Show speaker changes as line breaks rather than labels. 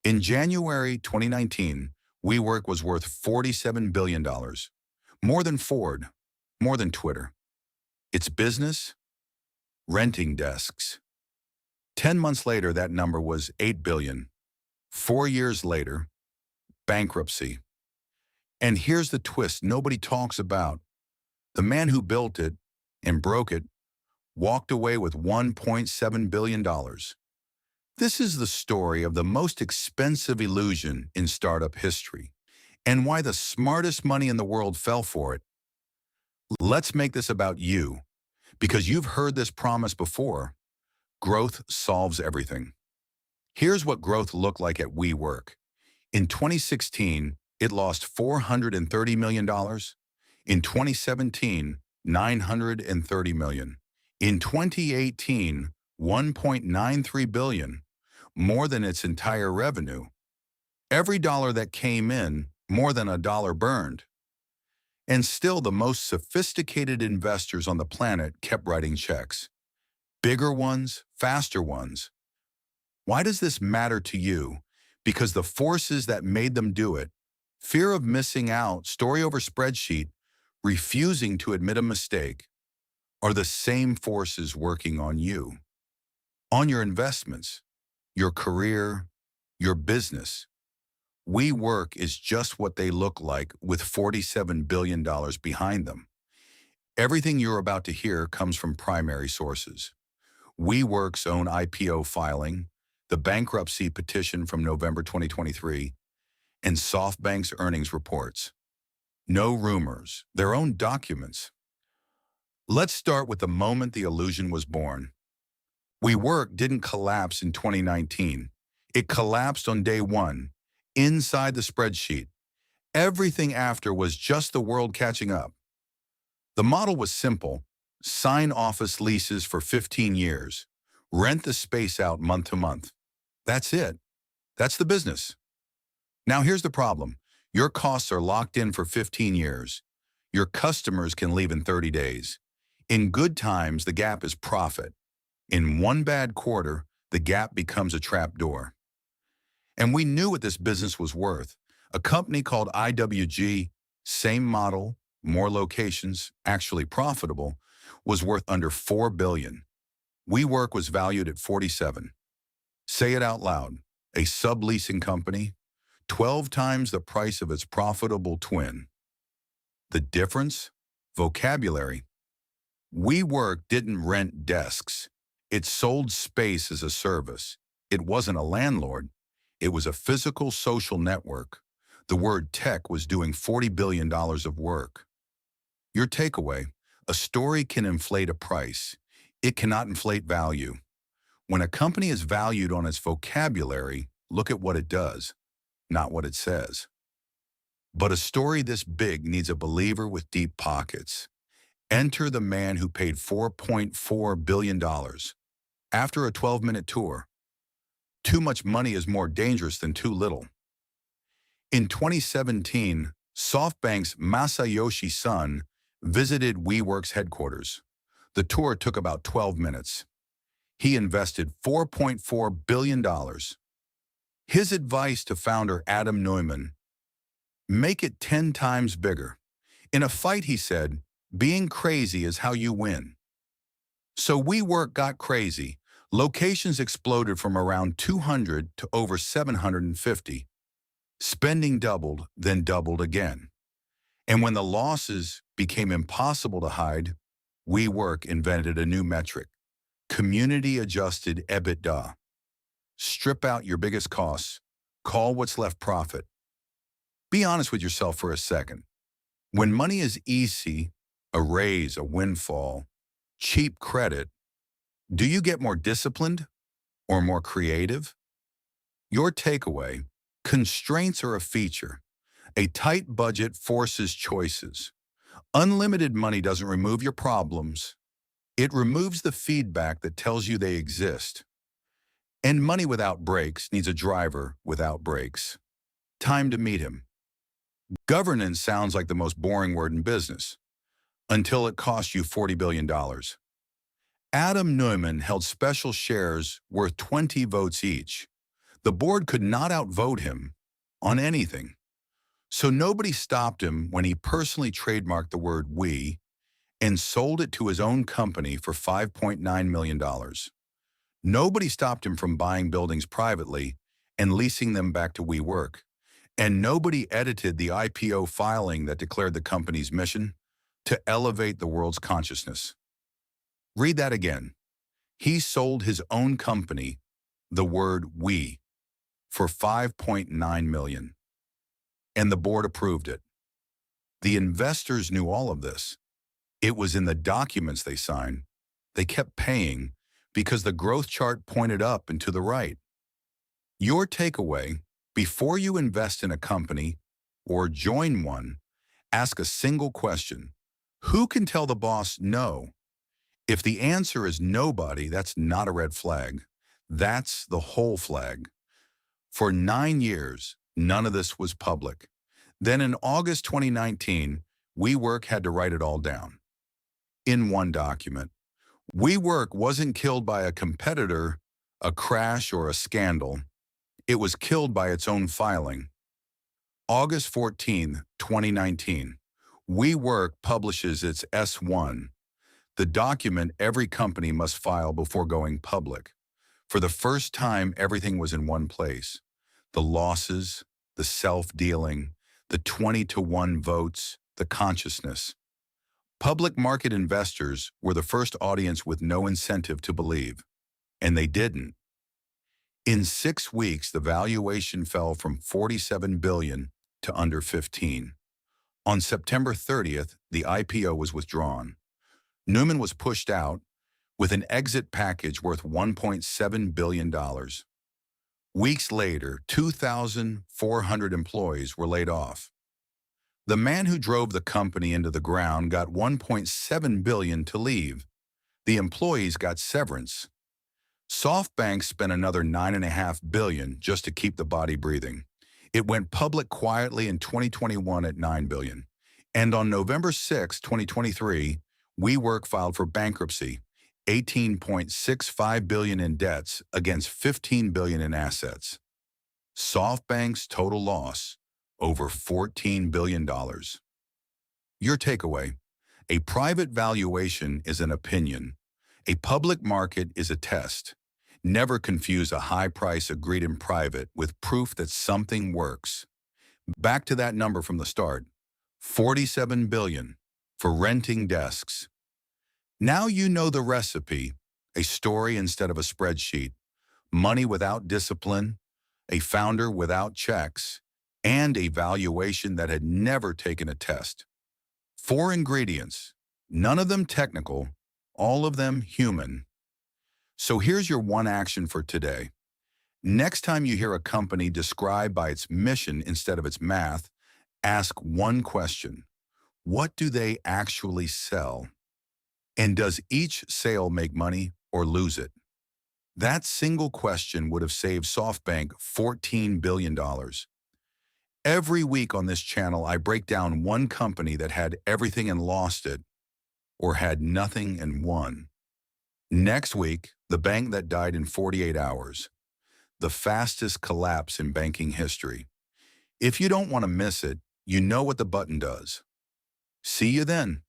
In January 2019, WeWork was worth $47 billion, more than Ford, more than Twitter. Its business? Renting desks. 10 months later, that number was $8 billion. 4 years later, bankruptcy. And here's the twist nobody talks about. The man who built it and broke it walked away with $1.7 billion. This is the story of the most expensive illusion in startup history, and why the smartest money in the world fell for it. Let's make this about you, because you've heard this promise before. Growth solves everything. Here's what growth looked like at WeWork. In 2016, it lost $430 million. In 2017, $930 million. In 2018, $1.93 billion, more than its entire revenue. Every dollar that came in, more than a dollar burned. And still, the most sophisticated investors on the planet kept writing checks. Bigger ones, faster ones. Why does this matter to you? Because the forces that made them do it, fear of missing out, story over spreadsheet, refusing to admit a mistake, are the same forces working on you, on your investments, your career, your business. WeWork is just what they look like with $47 billion behind them. Everything you're about to hear comes from primary sources. WeWork's own IPO filing, the bankruptcy petition from November 2023, and SoftBank's earnings reports. No rumors, their own documents. Let's start with the moment the illusion was born. WeWork didn't collapse in 2019. It collapsed on day one, inside the spreadsheet. Everything after was just the world catching up. The model was simple. Sign office leases for 15 years. Rent the space out month to month. That's it. That's the business. Now here's the problem. Your costs are locked in for 15 years. Your customers can leave in 30 days. In good times, the gap is profit. In one bad quarter, the gap becomes a trap door. And we knew what this business was worth. A company called IWG, same model, more locations, actually profitable, was worth under $4 billion. WeWork was valued at 47. Say it out loud. A subleasing company, 12 times the price of its profitable twin. The difference? Vocabulary. WeWork didn't rent desks. It sold space as a service. It wasn't a landlord. It was a physical social network. The word tech was doing $40 billion of work. Your takeaway: a story can inflate a price. It cannot inflate value. When a company is valued on its vocabulary, look at what it does, not what it says. But a story this big needs a believer with deep pockets. Enter the man who paid $4.4 billion after a 12-minute tour. Too much money is more dangerous than too little. In 2017, SoftBank's Masayoshi Son visited WeWork's headquarters. The tour took about 12 minutes. He invested $4.4 billion. His advice to founder Adam Neumann: make it 10 times bigger. In a fight, he said, being crazy is how you win. So WeWork got crazy. Locations exploded from around 200 to over 750. Spending doubled, then doubled again. And when the losses became impossible to hide, WeWork invented a new metric: community-adjusted EBITDA. Strip out your biggest costs. Call what's left profit. Be honest with yourself for a second. When money is easy, a raise, a windfall, cheap credit, do you get more disciplined or more creative? Your takeaway: constraints are a feature. A tight budget forces choices. Unlimited money doesn't remove your problems. It removes the feedback that tells you they exist. And money without brakes needs a driver without brakes. Time to meet him. Governance sounds like the most boring word in business, until it costs you $40 billion. Adam Neumann held special shares worth 20 votes each. The board could not outvote him on anything. So nobody stopped him when he personally trademarked the word "we" and sold it to his own company for $5.9 million. Nobody stopped him from buying buildings privately and leasing them back to WeWork. And nobody edited the IPO filing that declared the company's mission to elevate the world's consciousness. Read that again. He sold his own company, the word "we," for $5.9 million. And the board approved it. The investors knew all of this. It was in the documents they signed. They kept paying because the growth chart pointed up and to the right. Your takeaway: before you invest in a company or join one, ask a single question. Who can tell the boss no? If the answer is nobody, that's not a red flag. That's the whole flag. For 9 years, none of this was public. Then in August 2019, WeWork had to write it all down in one document. WeWork wasn't killed by a competitor, a crash, or a scandal. It was killed by its own filing. August 14, 2019, WeWork publishes its S1, the document every company must file before going public. For the first time, everything was in one place. The losses, the self-dealing, the 20-to-1 votes, the consciousness. Public market investors were the first audience with no incentive to believe, and they didn't. In 6 weeks, the valuation fell from $47 billion to under 15. On September 30th, the IPO was withdrawn. Neumann was pushed out with an exit package worth $1.7 billion. Weeks later, 2,400 employees were laid off. The man who drove the company into the ground got $1.7 billion to leave. The employees got severance. SoftBank spent another $9.5 billion just to keep the body breathing. It went public quietly in 2021 at $9 billion. And on November 6, 2023, WeWork filed for bankruptcy, $18.65 billion in debts against $15 billion in assets. SoftBank's total loss, over $14 billion. Your takeaway: a private valuation is an opinion. A public market is a test. Never confuse a high price agreed in private with proof that something works. Back to that number from the start, $47 billion for renting desks. Now you know the recipe: a story instead of a spreadsheet, money without discipline, a founder without checks, and a valuation that had never taken a test. 4 ingredients, none of them technical, all of them human. So here's your one action for today. Next time you hear a company described by its mission instead of its math, ask one question: what do they actually sell? And does each sale make money or lose it? That single question would have saved SoftBank $14 billion. Every week on this channel, I break down one company that had everything and lost it, or had nothing and won. Next week, the bank that died in 48 hours, the fastest collapse in banking history. If you don't want to miss it, you know what the button does. See you then.